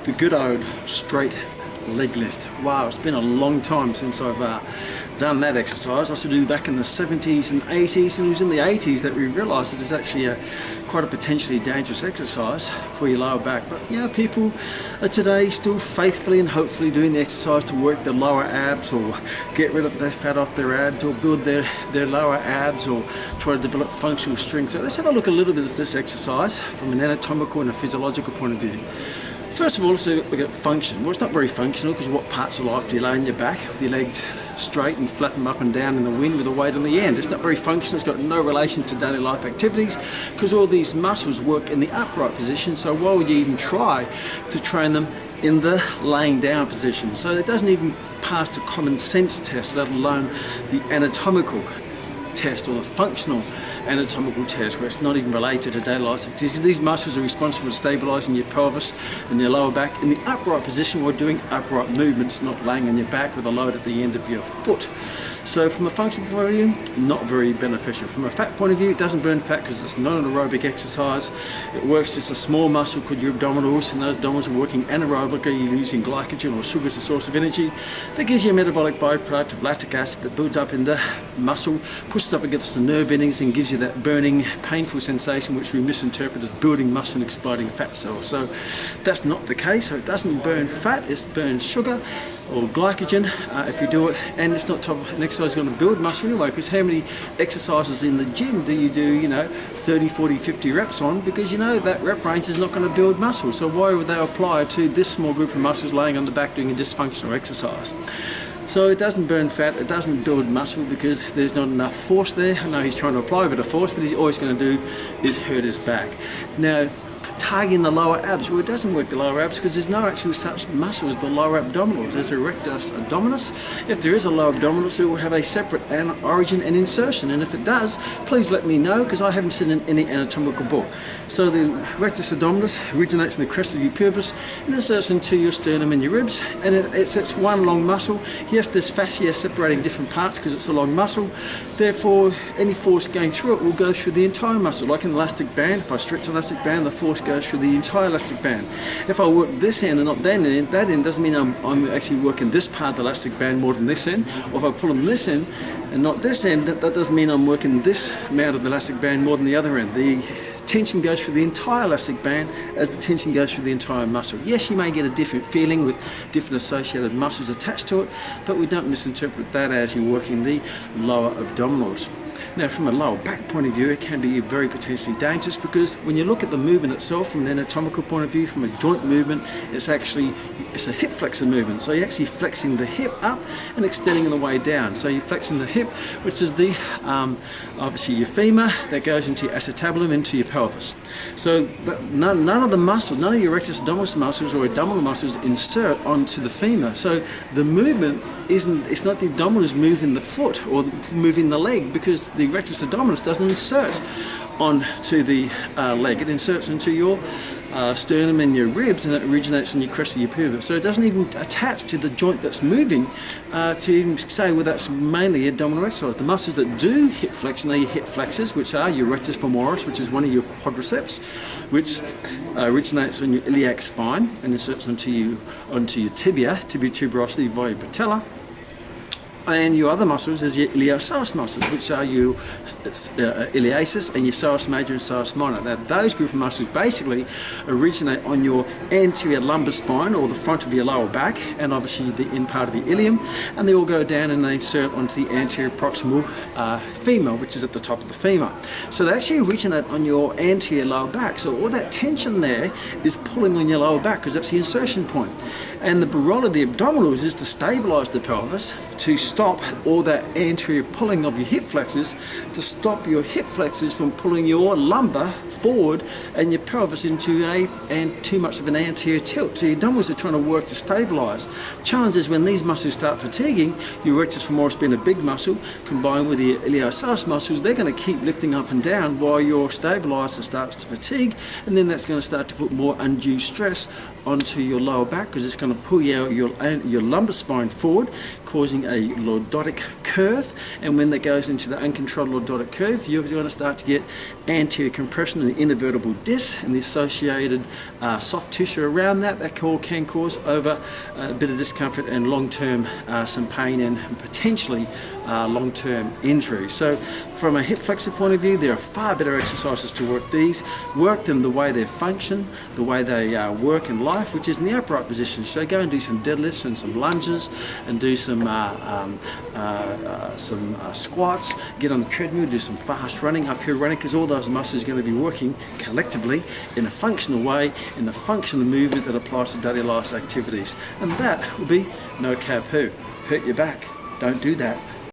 the good old straight leg lift. Wow, it's been a long time since I've done that exercise. I used to do back in the 70s and 80s, and it was in the 80s that we realised that it's actually quite a potentially dangerous exercise for your lower back. But yeah, people are today still faithfully and hopefully doing the exercise to work their lower abs or get rid of their fat off their abs or build their lower abs or try to develop functional strength. So let's have a look a little bit at this exercise from an anatomical and a physiological point of view. First of all, let's look at function. Well, it's not very functional because what parts of life do you lay on your back with your legs straight and flat them up and down in the wind with a weight on the end? It's not very functional. It's got no relation to daily life activities because all these muscles work in the upright position. So why would you even try to train them in the laying down position? So it doesn't even pass the common sense test, let alone the anatomical test or the functional anatomical test, where it's not even related to daily life activities. These muscles are responsible for stabilising your pelvis and your lower back in the upright position while doing upright movements, not laying on your back with a load at the end of your foot. So from a functional point of view, not very beneficial. From a fat point of view, it doesn't burn fat because it's not an aerobic exercise. It works just a small muscle called your abdominals, and those abdominals are working anaerobically. You're using glycogen or sugar as a source of energy. That gives you a metabolic byproduct of lactic acid that builds up in the muscle, pushes up against the nerve endings and gives you that burning, painful sensation which we misinterpret as building muscle and exploding fat cells. So that's not the case. So it doesn't burn fat, it burns sugar or glycogen if you do it, and it's not an exercise going to build muscle anyway, because how many exercises in the gym do you do 30, 40, 50 reps on, because that rep range is not going to build muscle. So why would they apply to this small group of muscles laying on the back doing a dysfunctional exercise? So it doesn't burn fat, it doesn't build muscle because there's not enough force there. I know he's trying to apply a bit of force, but he's always going to do is hurt his back. Now, targeting the lower abs, well, it doesn't work the lower abs because there's no actual such muscle as the lower abdominals. There's a rectus abdominis. If there is a lower abdominis, it will have a separate origin and insertion, and if it does, please let me know because I haven't seen in any anatomical book. So the rectus abdominis originates in the crest of your pubis and inserts into your sternum and your ribs, and it's one long muscle. Yes, there's fascia separating different parts because it's a long muscle. Therefore, any force going through it will go through the entire muscle. Like an elastic band, if I stretch an elastic band, the force goes through the entire elastic band. If I work this end and not that end doesn't mean I'm actually working this part of the elastic band more than this end. Or if I pull on this end and not this end, that doesn't mean I'm working this amount of the elastic band more than the other end. The tension goes through the entire elastic band as the tension goes through the entire muscle. Yes, you may get a different feeling with different associated muscles attached to it, but we don't misinterpret that as you're working the lower abdominals. Now, from a lower back point of view, it can be very potentially dangerous because when you look at the movement itself from an anatomical point of view, from a joint movement, it's a hip flexor movement. So you're actually flexing the hip up and extending the way down. So you're flexing the hip, which is the obviously your femur that goes into your acetabulum, into your pelvis. So none of the muscles, none of your rectus abdominis muscles or abdominal muscles insert onto the femur. So the movement it's not the abdominals moving the foot or moving the leg, because the rectus abdominis doesn't insert onto the leg. It inserts into your sternum and your ribs, and it originates in your crest of your pubis. So it doesn't even attach to the joint that's moving to even say, well, that's mainly abdominal exercise. The muscles that do hip flexion are your hip flexors, which are your rectus femoris, which is one of your quadriceps, which originates on your iliac spine and inserts onto your tibia tuberosity via your patella. And your other muscles is your iliopsoas muscles, which are your iliasis and your psoas major and psoas minor. Now, those group of muscles basically originate on your anterior lumbar spine, or the front of your lower back, and obviously the in part of your ilium, and they all go down and they insert onto the anterior proximal femur, which is at the top of the femur. So they actually originate on your anterior lower back. So all that tension there is pulling on your lower back because that's the insertion point. And the role of the abdominals is to stabilize the pelvis, to stop all that anterior pulling of your hip flexors, to stop your hip flexors from pulling your lumbar forward and your pelvis into too much of an anterior tilt. So your abdominals are trying to work to stabilize. Challenge is when these muscles start fatiguing, your rectus femoris being a big muscle combined with the iliopsoas muscles, they're going to keep lifting up and down while your stabilizer starts to fatigue, and then that's going to start to put more undue stress onto your lower back because it's going to pull your lumbar spine forward, causing a lordotic curve, and when that goes into the uncontrolled lordotic curve, you're going to start to get anterior compression in the intervertebral disc and the associated soft tissue around that. That can cause over a bit of discomfort and long-term some pain and potentially long-term injury. So from a hip flexor point of view, there are far better exercises to work these. Work them the way they function, the way they work in life, which is in the upright position. So go and do some deadlifts and some lunges and do some squats, get on the treadmill, do some fast running, uphill running, because all those muscles are going to be working collectively in a functional way, in the functional movement that applies to daily life activities. And that will be no cow poo. Hurt your back. Don't do that.